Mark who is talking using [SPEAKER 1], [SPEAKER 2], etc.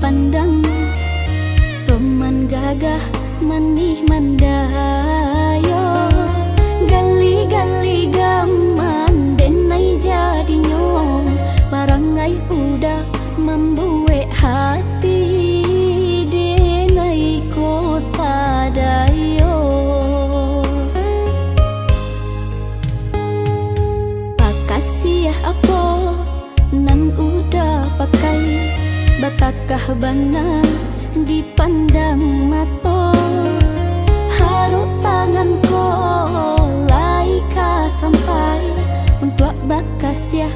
[SPEAKER 1] dipandang, roman gagah manih mandayo, gali-gali gaman denai jadinya, parangai udah membuat hati denai kota dayo. Pakasiah apa nan udah pakai, batakah bana dipandang mata, haruk tangan ko lai ka sampai untuk bakas ya